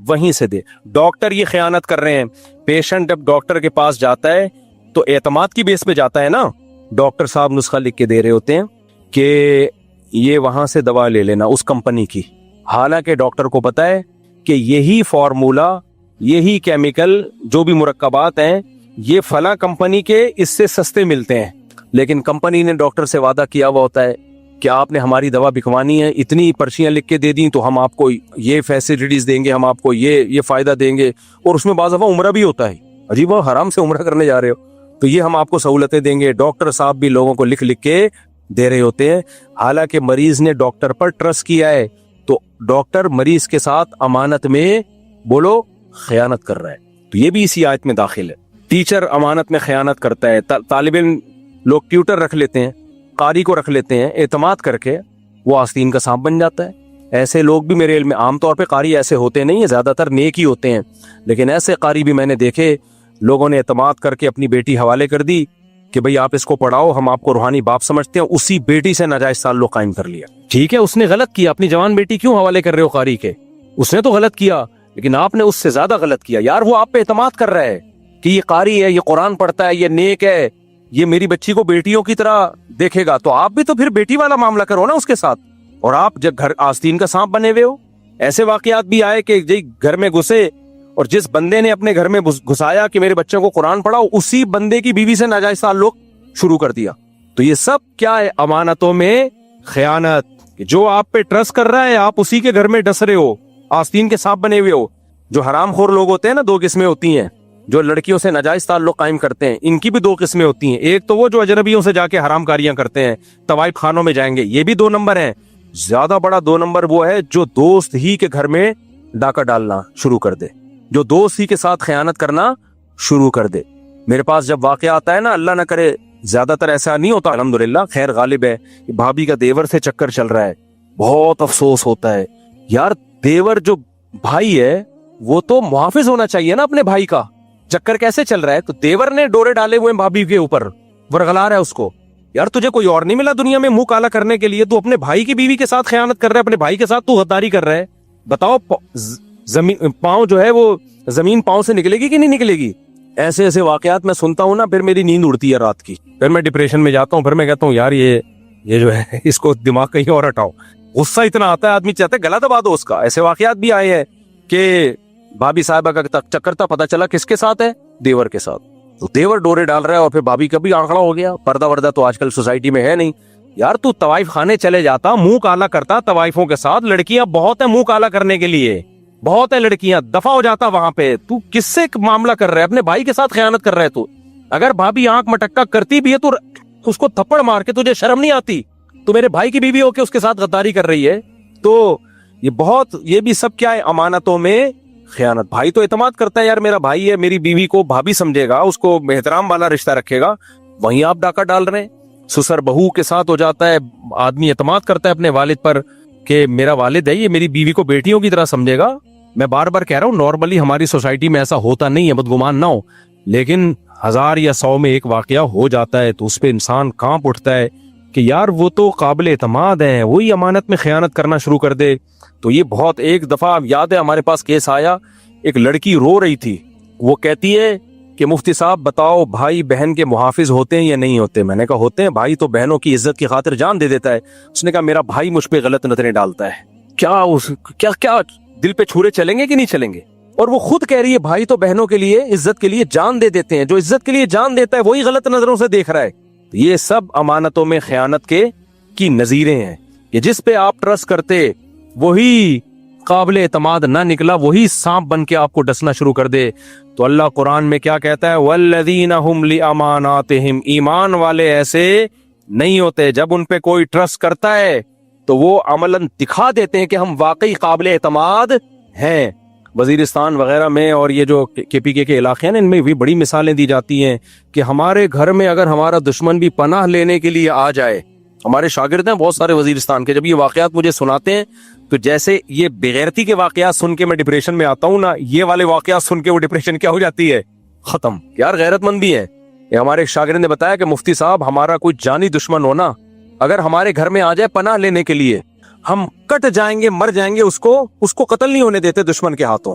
وہیں سے دے. ڈاکٹر یہ خیانت کر رہے ہیں. پیشنٹ جب ڈاکٹر کے پاس جاتا ہے تو اعتماد کی بیس پہ جاتا ہے نا. ڈاکٹر صاحب نسخہ لکھ کے دے رہے ہوتے ہیں کہ یہ وہاں سے دوا لے لینا اس کمپنی کی، حالانکہ ڈاکٹر کو پتا ہے کہ یہی فارمولا، یہی کیمیکل، جو بھی مرکبات ہیں، یہ فلاں کمپنی کے اس سے سستے ملتے ہیں. لیکن کمپنی نے ڈاکٹر سے وعدہ کیا ہوا ہوتا ہے کہ آپ نے ہماری دوا بکوانی ہے، اتنی پرچیاں لکھ کے دے دیں تو ہم آپ کو یہ فیسلٹیز دیں گے، ہم آپ کو یہ فائدہ دیں گے. اور اس میں بعض دفعہ عمرہ بھی ہوتا ہے. عجیب، وہ حرام سے عمرہ کرنے جا رہے ہو تو یہ ہم آپ کو سہولتیں دیں گے. ڈاکٹر صاحب بھی لوگوں کو لکھ کے دے رہے ہوتے ہیں، حالانکہ مریض نے ڈاکٹر پر ٹرسٹ کیا ہے. تو ڈاکٹر مریض کے ساتھ امانت میں بولو خیانت کر رہا ہے. تو یہ بھی اسی آیت میں داخل ہے. ٹیچر امانت میں خیانت کرتا ہے. طالب علم لوگ ٹیوٹر رکھ لیتے ہیں، قاری کو رکھ لیتے ہیں، اعتماد کر کے وہ آستین کا سانپ بن جاتا ہے. ایسے لوگ بھی میرے علم میں، عام طور پہ قاری ایسے ہوتے نہیں ہیں، زیادہ تر نیک ہی ہوتے ہیں، لیکن ایسے قاری بھی میں نے دیکھے لوگوں نے اعتماد کر کے اپنی بیٹی حوالے کر دی کہ بھئی آپ اس کو پڑھاؤ، ہم آپ کو روحانی باپ سمجھتے ہیں. اسی بیٹی سے ناجائز تعلق قائم کر لیا. ٹھیک ہے، اس نے غلط کیا، اپنی جوان بیٹی کیوں حوالے کر رہے ہو قاری کے؟ اس نے تو غلط کیا، لیکن آپ نے اس سے زیادہ غلط کیا. یار وہ آپ پہ اعتماد کر رہا ہے کہ یہ قاری ہے، یہ قرآن پڑھتا ہے، یہ نیک ہے، یہ میری بچی کو بیٹیوں کی طرح دیکھے گا. تو آپ بھی تو پھر بیٹی والا معاملہ کرو نا اس کے ساتھ. اور آپ جب گھر آستین کا سانپ بنے ہوئے ہو. ایسے واقعات بھی آئے کہ گھر میں گھسے اور جس بندے نے اپنے گھر میں گھسایا کہ میرے بچوں کو قرآن پڑھاؤ، اسی بندے کی بیوی سے ناجائز تعلق شروع کر دیا. تو یہ سب کیا ہے؟ امانتوں میں خیانت. جو آپ پہ ٹرسٹ کر رہا ہے آپ اسی کے گھر میں ڈس رہے ہو، آستین کے سانپ بنے ہوئے ہو. جو حرام خور لوگ ہوتے ہیں نا، دو قسمیں ہوتی ہیں. جو لڑکیوں سے ناجائز تعلق قائم کرتے ہیں، ان کی بھی دو قسمیں ہوتی ہیں. ایک تو وہ جو اجنبیوں سے جا کے حرام کاریاں کرتے ہیں، طوائف خانوں میں جائیں گے، یہ بھی 2 نمبر ہیں. زیادہ بڑا 2 نمبر وہ ہے جو دوست ہی کے گھر میں ڈاکہ ڈالنا شروع کر دے، جو دوست ہی کے ساتھ خیانت کرنا شروع کر دے. میرے پاس جب واقعہ آتا ہے نا، اللہ نہ کرے، زیادہ تر ایسا نہیں ہوتا الحمدللہ، خیر غالب ہے، بھابھی کا دیور سے چکر چل رہا ہے، بہت افسوس ہوتا ہے. یار دیور جو بھائی ہے وہ تو محافظ ہونا چاہیے نا اپنے بھائی کا. چکر کیسے چل رہا ہے؟ تو دیور نے ڈورے ڈالے ہوئے بھابھی کے اوپر، ورغلا رہا ہے اس کو. یار تجھے کوئی اور نہیں ملا دنیا میں منہ کالا کرنے کے لیے؟ تو اپنے بھائی کی بیوی کے ساتھ خیانت کر رہا ہے، اپنے بھائی کے ساتھ تو غداری کر رہا ہے. بتاؤ زمین پاؤں جو ہے وہ زمین پاؤں سے نکلے گی کہ نہیں نکلے گی؟ ایسے ایسے واقعات میں سنتا ہوں نا، پھر میری نیند اڑتی ہے رات کی، پھر میں ڈپریشن میں جاتا ہوں. پھر میں کہتا ہوں یار یہ جو ہے اس کو دماغ کہیں اور ہٹاؤ. غصہ اتنا آتا ہے، آدمی چاہتا ہے گلا دبا دو اس کا. ایسے واقعات بھی آئے ہیں کہ بھابھی صاحبہ کا چکر تھا، پتہ چلا کس کے ساتھ ہے؟ دیور کے ساتھ. تو دیور ڈورے ڈال رہا ہے اور پھر بھابھی کا بھی آنکڑا ہو گیا. پردہ وردہ تو آج کل سوسائٹی میں ہے نہیں. یار تو طوائف خانے چلے جاتا، منہ کالا کرتا طوائفوں کے ساتھ. لڑکیاں بہت ہیں منہ کالا کرنے کے لیے، بہت ہے لڑکیاں، دفع ہو جاتا وہاں پہ. تو کس سے معاملہ کر رہا ہے؟ اپنے بھائی کے ساتھ خیانت کر رہا ہے. تو اگر بھابھی آنکھ مٹکا کرتی بھی ہے تو اس کو تھپڑ مار کے تجھے شرم نہیں آتی؟ تو میرے بھائی کی بیوی ہو کے اس کے ساتھ غداری کر رہی ہے. تو یہ بھی سب کیا ہے؟ امانتوں میں خیانت. بھائی تو اعتماد کرتا ہے، یار میرا بھائی ہے، میری بیوی کو بھابھی سمجھے گا، اس کو احترام والا رشتہ رکھے گا. وہیں آپ ڈاکہ ڈال رہے ہیں. سسر بہو کے ساتھ ہو جاتا ہے، آدمی اعتماد کرتا ہے اپنے والد پر کہ میرا والد ہے، یہ میری بیوی کو بیٹیوں کی طرح سمجھے گا. میں بار بار کہہ رہا ہوں نارملی ہماری سوسائٹی میں ایسا ہوتا نہیں ہے، بدگمان نہ ہو، لیکن 1000 یا 100 میں ایک واقعہ ہو جاتا ہے تو اس پہ انسان کانپ اٹھتا ہے کہ یار وہ تو قابل اعتماد ہیں، وہی امانت میں خیانت کرنا شروع کر دے. تو یہ بہت، ایک دفعہ یاد ہے ہمارے پاس کیس آیا، ایک لڑکی رو رہی تھی. وہ کہتی ہے کہ مفتی صاحب بتاؤ بھائی بہن کے محافظ ہوتے ہیں یا نہیں ہوتے؟ میں نے کہا ہوتے ہیں، بھائی تو بہنوں کی عزت کی خاطر جان دے دیتا ہے. اس نے کہا میرا بھائی مجھ پہ غلط نظریں ڈالتا ہے. کیا دل پہ چھرے چلیں گے کہ نہیں چلیں گے؟ اور وہ خود کہہ رہی ہے بھائی تو بہنوں کے لیے عزت کے لیے جان دے دیتے ہیں. جو عزت کے لیے جان دیتا ہے وہی غلط نظروں سے دیکھ رہا ہے. یہ سب امانتوں میں خیانت کی نظیریں ہیں کہ جس پہ آپ ٹرسٹ کرتے وہی قابل اعتماد نہ نکلا، وہی سانپ بن کے آپ کو ڈسنا شروع کر دے. تو اللہ قرآن میں کیا کہتا ہے؟ والذین ہم لاماناتہم، ایمان والے ایسے نہیں ہوتے، جب ان پہ کوئی ٹرسٹ کرتا ہے تو وہ عملاً دکھا دیتے ہیں کہ ہم واقعی قابل اعتماد ہیں. وزیرستان وغیرہ میں اور یہ جو کے پی کے علاقے ہیں ان میں بھی بڑی مثالیں دی جاتی ہیں کہ ہمارے گھر میں اگر ہمارا دشمن بھی پناہ لینے کے لیے آ جائے، ہمارے شاگرد ہیں بہت سارے وزیرستان کے، جب یہ واقعات مجھے سناتے ہیں تو جیسے یہ بغیرتی کے واقعات سن کے میں ڈپریشن میں آتا ہوں نا، یہ والے واقعات سن کے وہ ڈپریشن کیا ہو جاتی ہے؟ ختم. یار غیرت مند بھی ہے. یہ ہمارے ایک شاگرد نے بتایا کہ مفتی صاحب ہمارا کوئی جانی دشمن ہونا اگر ہمارے گھر میں آ جائے پناہ لینے کے لیے، ہم کٹ جائیں گے، مر جائیں گے، اس کو قتل نہیں ہونے دیتے دشمن کے ہاتھوں.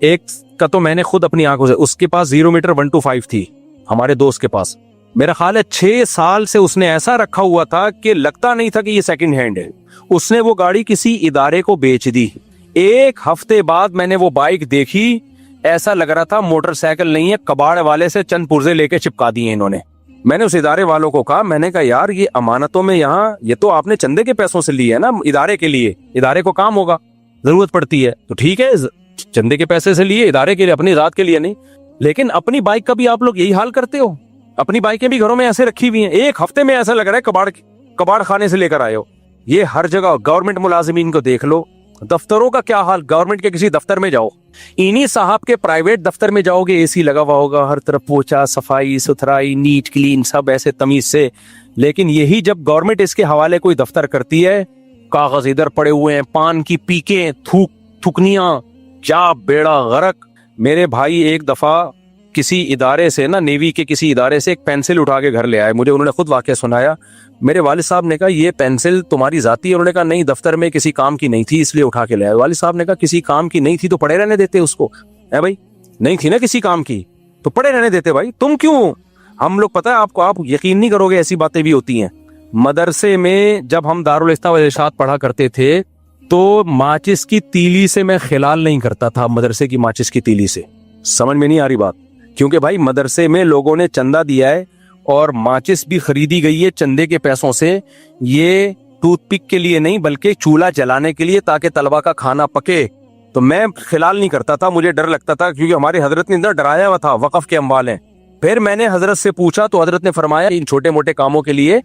ایک کا تو میں نے خود اپنی آنکھوں سے, اس کے پاس 0 میٹر 125 تھی ہمارے دوست کے پاس, میرا خیال ہے 6 سال سے اس نے ایسا رکھا ہوا تھا کہ لگتا نہیں تھا کہ یہ سیکنڈ ہینڈ ہے. اس نے وہ گاڑی کسی ادارے کو بیچ دی. 1 ہفتے بعد میں نے وہ بائک دیکھی, ایسا لگ رہا تھا موٹر سائیکل نہیں ہے, کباڑ والے سے چند پرزے لے کے چپکا دیے انہوں نے. میں نے اس ادارے والوں کو کہا, میں نے کہا یار یہ امانتوں میں یہاں, یہ تو آپ نے چندے کے پیسوں سے لی ہے نا ادارے کے لیے, ادارے کو کام ہوگا, ضرورت پڑتی ہے تو ٹھیک ہے, چندے کے پیسے سے لیے, ادارے کے لیے, اپنی ذات کے لیے نہیں. لیکن اپنی بائک کا بھی آپ لوگ یہی حال کرتے ہو. اپنی بائکیں بھی گھروں میں ایسے رکھی ہوئی ہیں, 1 ہفتے میں ایسا لگ رہا ہے کباڑ خانے سے لے کر آئے ہو. یہ ہر جگہ. گورنمنٹ ملازمین کو دیکھ لو, دفتروں کا کیا حال. گورنمنٹ کے کسی دفتر میں جاؤ, انہی صاحب کے پرائیویٹ دفتر میں جاؤ گے, اے سی لگا ہوا ہوگا, ہر طرف پوچھا صفائی ستھرائی, نیٹ کلین, سب ایسے تمیز سے. لیکن یہی جب گورنمنٹ اس کے حوالے کوئی دفتر کرتی ہے, کاغذ ادھر پڑے ہوئے ہیں, پان کی پیکیں, تھکنیاں, کیا بیڑا غرق. میرے بھائی ایک دفعہ کسی ادارے سے نا, نیوی کے کسی ادارے سے ایک پینسل اٹھا کے گھر لے آئے, مجھے انہوں نے خود واقعہ سنایا. میرے والد صاحب نے کہا یہ پینسل تمہاری ذاتی ہے؟ انہوں نے کہا نہیں, دفتر میں کسی کام کی نہیں تھی اس لیے اٹھا کے لے آئے. والد صاحب نے کہا کسی کام کی نہیں تھی تو پڑے رہنے دیتے اس کو, اے بھائی نہیں تھی نا کسی کام کی تو پڑے رہنے دیتے بھائی, تم کیوں. ہم لوگ پتہ ہے آپ کو, آپ یقین نہیں کرو گے ایسی باتیں بھی ہوتی ہیں. مدرسے میں جب ہم دارالفتہ والارشاد پڑھا کرتے تھے تو ماچس کی تیلی سے میں خلال نہیں کرتا تھا, مدرسے کی ماچس کی تیلی سے. سمجھ میں نہیں آ رہی بات, کیونکہ بھائی مدرسے میں لوگوں نے چندہ دیا ہے اور ماچس بھی خریدی گئی ہے چندے کے پیسوں سے. یہ ٹوتھ پک کے لیے نہیں بلکہ چولہا جلانے کے لیے, تاکہ طلبہ کا کھانا پکے. تو میں خلال نہیں کرتا تھا, مجھے ڈر لگتا تھا, کیونکہ ہمارے حضرت نے اندر ڈرایا ہوا تھا وقف کے اموال ہیں. پھر میں نے حضرت سے پوچھا تو حضرت نے فرمایا ان چھوٹے موٹے کاموں کے لیے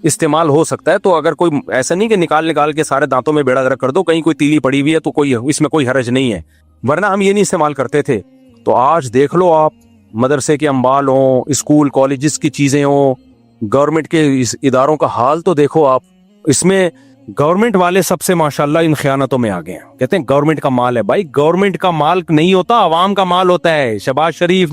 استعمال ہو سکتا ہے. تو اگر کوئی ایسا نہیں کہ نکال کے سارے دانتوں میں بیڑا غرق کر دو, کہیں کوئی تیلی پڑی ہوئی ہے تو کوئی اس میں کوئی حرج نہیں ہے, ورنہ ہم یہ نہیں استعمال کرتے تھے. تو آج دیکھ لو آپ, مدرسے کے اموال ہوں, اسکول کالجز کی چیزیں ہوں, گورنمنٹ کے اداروں کا حال تو دیکھو آپ. اس میں گورنمنٹ والے سب سے ماشاءاللہ ان خیانتوں میں آگے ہیں. کہتے ہیں گورنمنٹ کا مال ہے. بھائی گورنمنٹ کا مال نہیں ہوتا, عوام کا مال ہوتا ہے. شہباز شریف,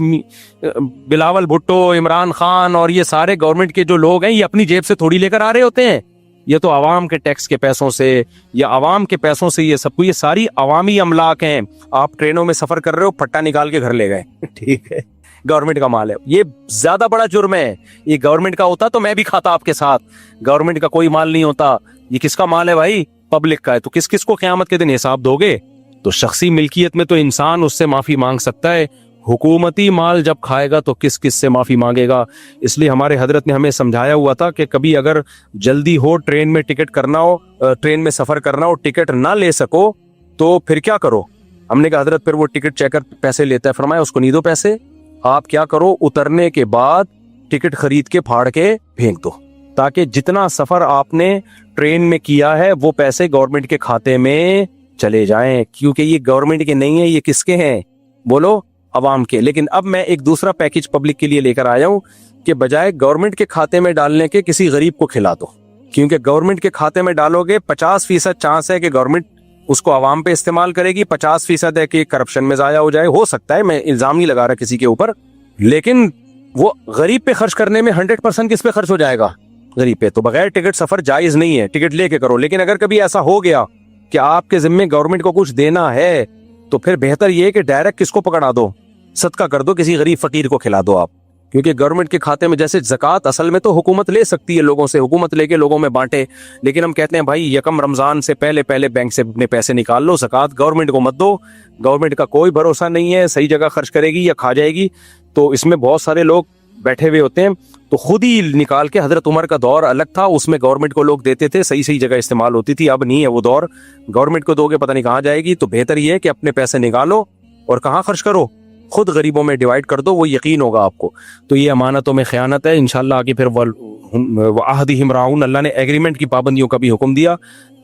بلاول بھٹو, عمران خان اور یہ سارے گورنمنٹ کے جو لوگ ہیں, یہ اپنی جیب سے تھوڑی لے کر آ رہے ہوتے ہیں. یہ تو عوام کے ٹیکس کے پیسوں سے یا عوام کے پیسوں سے یہ سب کو, یہ ساری عوامی املاک ہیں. آپ ٹرینوں میں سفر کر رہے ہو, پھٹا نکال کے گھر لے گئے, ٹھیک ہے, گورنمنٹ کا مال ہے. یہ زیادہ بڑا جرم ہے. یہ گورنمنٹ کا ہوتا تو میں بھی کھاتا آپ کے ساتھ. گورنمنٹ کا کوئی مال نہیں ہوتا. یہ کس کا مال ہے بھائی؟ پبلک کا ہے. تو کس کس کو قیامت کے دن حساب دو گے؟ تو شخصی ملکیت میں تو انسان اس سے معافی مانگ سکتا ہے, حکومتی مال جب کھائے گا تو کس کس سے معافی مانگے گا. اس لیے ہمارے حضرت نے ہمیں سمجھایا ہوا تھا کہ کبھی اگر جلدی ہو, ٹرین میں ٹکٹ کرنا ہو, ٹرین میں سفر کرنا ہو, ٹکٹ نہ لے سکو تو پھر کیا کرو. ہم نے کہا حضرت پھر وہ ٹکٹ چیکر پیسے لیتا ہے. فرمایا اس کو نہیں دو پیسے, آپ کیا کرو, اترنے کے بعد ٹکٹ خرید کے پھاڑ کے پھینک دو, تاکہ جتنا سفر آپ نے ٹرین میں کیا ہے وہ پیسے گورنمنٹ کے کھاتے میں چلے جائیں. کیونکہ یہ گورنمنٹ کے نہیں ہیں, یہ کس کے ہیں بولو؟ عوام کے. لیکن اب میں ایک دوسرا پیکج پبلک کے لیے لے کر آیا ہوں کہ بجائے گورنمنٹ کے کھاتے میں ڈالنے کے کسی غریب کو کھلا دو. کیونکہ گورنمنٹ کے کھاتے میں ڈالو گے 50% چانس ہے کہ گورنمنٹ اس کو عوام پہ استعمال کرے گی, 50% ہے کہ کرپشن میں ضائع ہو جائے. ہو سکتا ہے, میں الزام نہیں لگا رہا کسی کے اوپر, لیکن وہ غریب پہ خرچ کرنے میں 100% کس پہ خرچ ہو جائے گا؟ غریب پہ. تو بغیر ٹکٹ سفر جائز نہیں ہے, ٹکٹ لے کے کرو. لیکن اگر کبھی ایسا ہو گیا کہ آپ کے ذمے گورنمنٹ کو کچھ دینا ہے تو پھر بہتر یہ کہ ڈائریکٹ کس کو پکڑا دو, صدقہ کر دو, کسی غریب فقیر کو کھلا دو آپ. کیونکہ گورنمنٹ کے کھاتے میں جیسے زکوٰۃ اصل میں تو حکومت لے سکتی ہے لوگوں سے, حکومت لے کے لوگوں میں بانٹے, لیکن ہم کہتے ہیں بھائی یکم رمضان سے پہلے بینک سے اپنے پیسے نکال لو, زکوٰۃ گورنمنٹ کو مت دو. گورنمنٹ کا کوئی بھروسہ نہیں ہے, صحیح جگہ خرچ کرے گی یا کھا جائے گی. تو اس میں بہت سارے لوگ بیٹھے ہوئے ہوتے ہیں, تو خود ہی نکال کے. حضرت عمر کا دور الگ تھا, اس میں گورنمنٹ کو لوگ دیتے تھے, صحیح جگہ استعمال ہوتی تھی. اب نہیں ہے وہ دور, گورنمنٹ کو دو گے پتہ نہیں کہاں جائے گی. تو بہتر یہ ہے کہ اپنے پیسے نکالو اور کہاں خرچ کرو, خود غریبوں میں ڈیوائیڈ کر دو, وہ یقین ہوگا آپ کو. تو یہ امانتوں میں خیانت ہے. انشاءاللہ آگے پھر وعہدہم راعون, اللہ نے ایگریمنٹ کی پابندیوں کا بھی حکم دیا.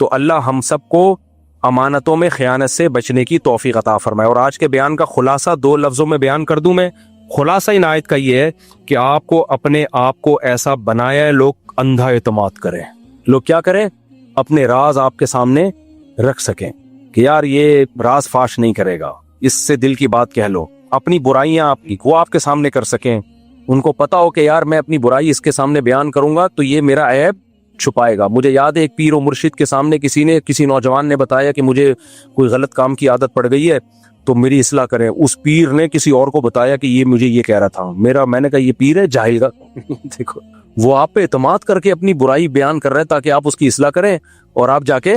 تو اللہ ہم سب کو امانتوں میں خیانت سے بچنے کی توفیق عطا فرمائے. اور آج کے بیان کا خلاصہ 2 لفظوں میں بیان کر دوں میں. خلاصہ ان آیت کا یہ ہے کہ آپ کو اپنے آپ کو ایسا بنایا ہے لوگ اندھا اعتماد کریں. لوگ کیا کریں؟ اپنے راز آپ کے سامنے رکھ سکیں کہ یار یہ راز فاش نہیں کرے گا, اس سے دل کی بات کہہ لو. اپنی برائیاں آپ کی وہ آپ کے سامنے کر سکیں, ان کو پتا ہو کہ یار میں اپنی برائی اس کے سامنے بیان کروں گا تو یہ میرا عیب چھپائے گا. مجھے یاد ہے ایک پیر و مرشد کے سامنے کسی نوجوان نے بتایا کہ مجھے کوئی غلط کام کی عادت پڑ گئی ہے, تو میری اصلاح کریں. اس پیر نے کسی اور کو بتایا کہ یہ مجھے یہ کہہ رہا تھا. میں نے کہا یہ پیر ہے جاہل کا. دیکھو وہ آپ پہ اعتماد کر کے اپنی برائی بیان کر رہے ہیں تاکہ آپ اس کی اصلاح کریں, اور آپ جا کے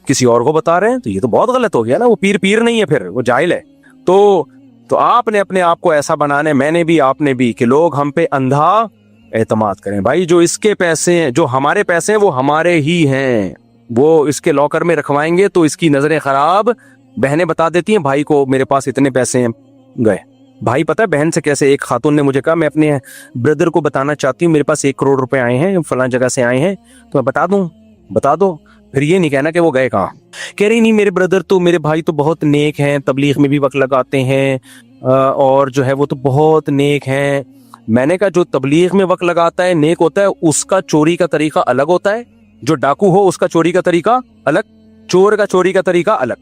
کسی اور کو بتا رہے ہیں. تو یہ تو بہت غلط ہو گیا نا. وہ پیر نہیں ہے, پھر وہ جاہل ہے. تو آپ نے اپنے آپ کو ایسا بنانا ہے, میں نے بھی آپ نے بھی, کہ لوگ ہم پہ اندھا اعتماد کریں. بھائی جو اس کے پیسے ہیں, جو ہمارے پیسے ہیں, وہ ہمارے ہی ہیں. وہ اس کے لاکر میں رکھوائیں گے تو اس کی نظریں خراب. بہنیں بتا دیتی ہیں بھائی کو میرے پاس اتنے پیسے ہیں, گئے. بھائی پتہ ہے بہن سے کیسے, ایک خاتون نے مجھے کہا میں اپنے بردر کو بتانا چاہتی ہوں میرے پاس 1 کروڑ روپے آئے ہیں, فلاں جگہ سے آئے ہیں, تو میں بتا دو. پھر یہ نہیں کہنا کہ وہ گئے کہاں. کہہ رہی نہیں میرے بردر تو, میرے بھائی تو بہت نیک ہیں, تبلیغ میں بھی وقت لگاتے ہیں, اور جو ہے وہ تو بہت نیک ہیں. میں نے کہا جو تبلیغ میں وقت لگاتا ہے نیک ہوتا ہے, اس کا چوری کا طریقہ الگ ہوتا ہے. جو ڈاکو ہو اس کا چوری کا طریقہ الگ, چور کا چوری کا طریقہ الگ.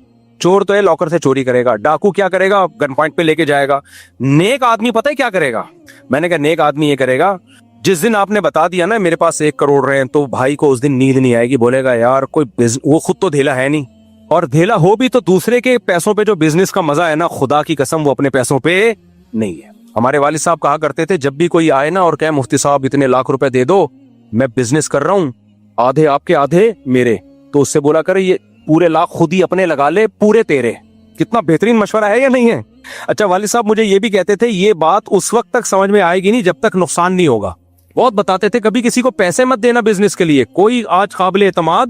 چور تو ہے لاکر سے چوری کرے گا, ڈاکو کیا کرے گا, گن پوائنٹ پہ لے کے جائے گا. نیک آدمی پتہ ہے کیا کرے گا. میں نے کہا نیک آدمی یہ کرے گا, جس دن آپ نے بتا دیا نا میرے پاس 1 کروڑ رہے ہیں, تو بھائی کو اس دن نیند نہیں آئے گی. بولے گا یار کوئی وہ خود تو دھیلا ہے نہیں, اور دھیلا ہو بھی تو دوسرے کے پیسوں پہ جو بزنس کا مزہ ہے نا, خدا کی قسم وہ اپنے پیسوں پہ نہیں ہے. ہمارے والد صاحب کہا کرتے تھے جب بھی کوئی آئے نا اور کہے مفتی صاحب اتنے لاکھ روپے دے دو, میں بزنس کر رہا ہوں, آدھے آپ کے آدھے میرے, تو اس سے بولا کرے یہ پورے لاکھ خود ہی اپنے لگا لے, پورے تیرے. کتنا بہترین مشورہ ہے یا نہیں ہے. اچھا والد صاحب مجھے یہ بھی کہتے تھے یہ بات اس وقت تک سمجھ میں آئے گی نہیں جب تک نقصان نہیں ہوگا. بہت بتاتے تھے کبھی کسی کو پیسے مت دینا بزنس کے لیے. کوئی آج قابل اعتماد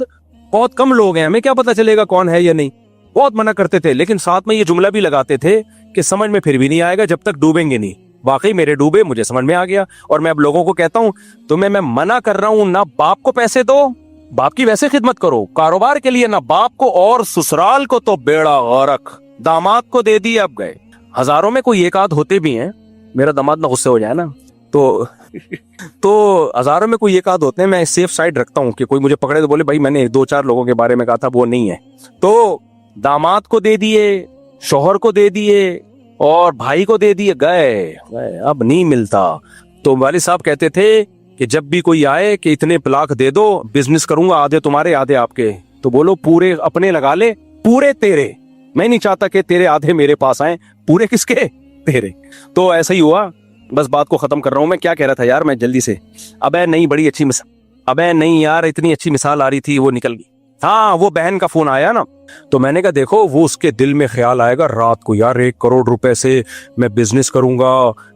بہت کم لوگ ہیں, ہمیں کیا پتا چلے گا کون ہے یا نہیں. بہت منع کرتے تھے, لیکن ساتھ میں یہ جملہ بھی لگاتے تھے کہ سمجھ میں پھر بھی نہیں آئے گا جب تک ڈوبیں گے نہیں. واقعی میرے ڈوبے, مجھے سمجھ میں آ گیا. اور میں اب لوگوں کو کہتا ہوں تمہیں میں منع کر رہا ہوں, نہ باپ کو پیسے دو, باپ کی ویسے خدمت کرو کاروبار کے لیے, نہ باپ کو, اور سسرال کو تو بیڑا غرق. داماد کو دے دی, اب گئے. ہزاروں میں کوئی ایک آدھ ہوتے بھی ہیں, میرا داماد نہ غصے ہو جائے نا, تو ہزاروں میں کوئی ایک آدھ ہوتے ہیں. میں سیف سائڈ رکھتا ہوں کہ کوئی مجھے پکڑے تو بولے بھائی میں نے 2-4 لوگوں کے بارے میں کہا تھا, وہ نہیں ہے. تو داماد کو دے دیے, شوہر کو دے دیے, اور بھائی کو دے دیے, گئے. اب نہیں ملتا. تو والد صاحب کہتے تھے کہ جب بھی کوئی آئے کہ اتنے لاکھ دے دو, بزنس کروں گا, آدھے تمہارے آدھے آپ کے, تو بولو پورے اپنے لگا لے, پورے تیرے. میں نہیں چاہتا کہ تیرے آدھے میرے پاس آئیں, پورے کس کے, تیرے. تو ایسا ہی ہوا. بس بات کو ختم کر رہا ہوں. میں کیا کہہ رہا تھا یار, میں جلدی سے, نہیں بڑی اچھی مثال, نہیں یار اتنی اچھی مثال آ رہی تھی وہ نکل گئی. ہاں وہ بہن کا فون آیا نا, تو میں نے کہا دیکھو وہ اس کے دل میں خیال آئے گا رات کو, یار 1 کروڑ روپے سے میں بزنس کروں گا,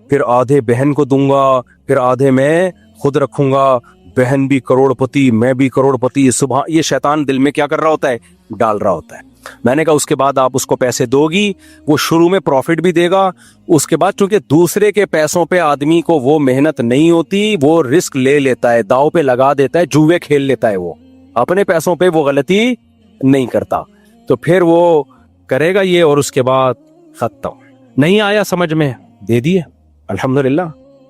پھر آدھے بہن کو دوں گا, پھر آدھے میں خود رکھوں گا, بہن بھی کروڑ پتی, میں بھی کروڑ پتی. صبح یہ شیطان دل میں کیا کر رہا ہوتا ہے, ڈال رہا ہوتا ہے. میں نے کہا اس کے بعد آپ اس کو پیسے دو گی, وہ شروع میں پروفٹ بھی دے گا, اس کے بعد چونکہ دوسرے کے پیسوں پہ آدمی کو وہ محنت نہیں ہوتی, وہ رسک لے لیتا ہے, داؤ پہ لگا دیتا ہے, جوئے کھیل لیتا ہے. وہ اپنے پیسوں پہ وہ غلطی نہیں کرتا, تو پھر وہ کرے گا یہ, اور اس کے بعد ختم. نہیں آیا سمجھ میں, دے دیے الحمدللہ,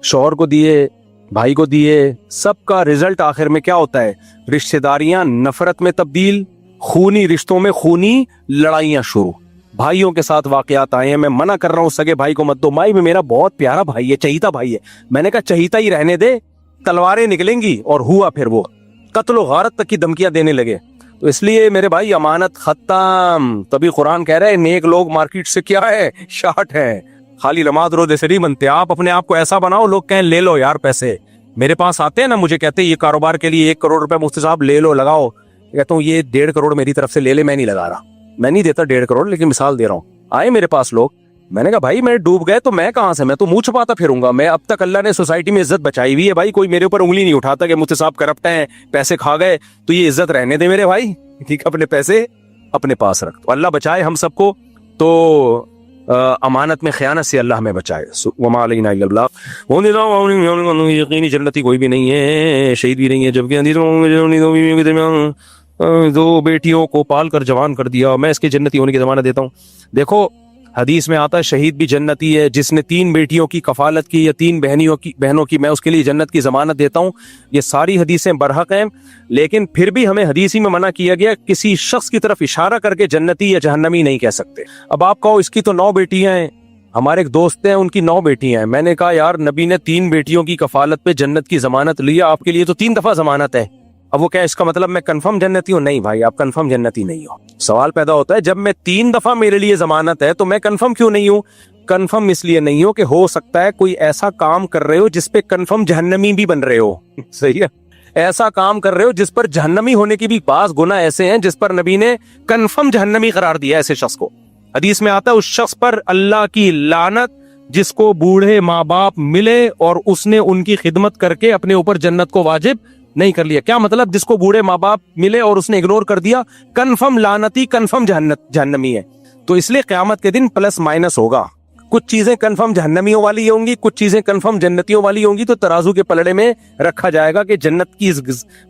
شوہر کو دیے, بھائی کو دیے. سب کا رزلٹ آخر میں کیا ہوتا ہے, رشتہ داریاں نفرت میں تبدیل, خونی رشتوں میں خونی لڑائیاں شروع. بھائیوں کے ساتھ واقعات آئے ہیں. میں منع کر رہا ہوں سگے بھائی کو مت دو. مائی میں میرا بہت پیارا بھائی ہے, چہیتا بھائی ہے. میں نے کہا چہیتا ہی رہنے دے, تلواریں نکلیں گی. اور ہوا پھر وہ قتل و غارت تک کی دھمکیاں دینے لگے. تو اس لیے میرے بھائی امانت ختم. تبھی قرآن کہہ رہے ہیں نیک لوگ مارکیٹ سے کیا ہے, شارٹ ہے. خالی نماز روزے سے نہیں بنتے. آپ اپنے آپ کو ایسا بناؤ لوگ کہیں لے لو یار پیسے. میرے پاس آتے ہیں نا, مجھے کہتے ہیں یہ کاروبار کے لیے 1 کروڑ روپے مفتی صاحب لے لو, لگاؤ. کہتا ہوں یہ 1.5 کروڑ میری طرف سے لے لے, میں نہیں لگا رہا. میں نہیں دیتا 1.5 کروڑ, لیکن مثال دے رہا ہوں. آئے میرے پاس لوگ, میں نے کہا بھائی میں ڈوب گئے تو میں کہاں سے, میں تو منہ چھپاتا پھروں گا. میں اب تک اللہ نے سوسائٹی میں عزت بچائی ہوئی ہے بھائی, کوئی میرے اوپر انگلی نہیں اٹھاتا کہ مفتی صاحب کرپٹ ہیں, پیسے کھا گئے. تو یہ عزت رہنے دے میرے بھائی, ٹھیک, اپنے پیسے اپنے پاس رکھ. تو اللہ بچائے ہم سب کو. تو امانت میں خیانت سے اللہ ہمیں بچائے. وما علینا الا البلاغ. یقینی جنتی کوئی بھی نہیں ہے, شہید بھی نہیں ہے, جبکہ 2 بیٹیوں کو پال کر جوان کر دیا, میں اس کے جنتی ہونے کی ضمانت دیتا ہوں. دیکھو حدیث میں آتا ہے شہید بھی جنتی ہے, جس نے 3 بیٹیوں کی کفالت کی یا 3 بہنوں کی, میں اس کے لیے جنت کی ضمانت دیتا ہوں. یہ ساری حدیثیں برحق ہیں, لیکن پھر بھی ہمیں حدیث ہی میں منع کیا گیا, کسی شخص کی طرف اشارہ کر کے جنتی یا جہنمی نہیں کہہ سکتے. اب آپ کہو اس کی تو 9 بیٹیاں ہیں, ہمارے ایک دوست ہیں ان کی 9 بیٹیاں ہیں. میں نے کہا یار نبی نے 3 بیٹیوں کی کفالت پہ جنت کی ضمانت لیا, آپ کے لیے تو 3 دفعہ ضمانت ہے. اب وہ کیا اس کا مطلب میں کنفرم جنتی ہوں؟ نہیں بھائی، آپ کنفرم جنتی نہیں ہو. سوال پیدا ہوتا ہے جب میں 3 دفعہ میرے لیے ضمانت ہے تو میں کنفرم کیوں نہیں ہوں؟ کنفرم اس لیے نہیں ہو کہ ہو سکتا ہے کوئی ایسا کام کر رہے ہو جس پہ کنفرم جہنمی بھی بن رہے ہو. صحیح ہے، ایسا کام کر رہے ہو جس پر جہنمی ہونے کی بھی بعض گناہ ایسے ہیں جس پر نبی نے کنفرم جہنمی قرار دیا ایسے شخص کو. حدیث میں آتا ہے اس شخص پر اللہ کی لعنت جس کو بوڑھے ماں باپ ملے اور اس نے ان کی خدمت کر کے اپنے اوپر جنت کو واجب نہیں کر لیا. کیا مطلب؟ جس کو بوڑھے ماں باپ ملے اور اس نے اگنور کر دیا، کنفرم لعنتی، کنفرم جہنمی ہے. تو اس لیے قیامت کے دن پلس مائنس ہوگا. کچھ چیزیں کنفرم جہنمیوں والی ہوں گی، کچھ چیزیں کنفرم جنتیوں والی ہوں گی. تو ترازو کے پلڑے میں رکھا جائے گا کہ جنت کی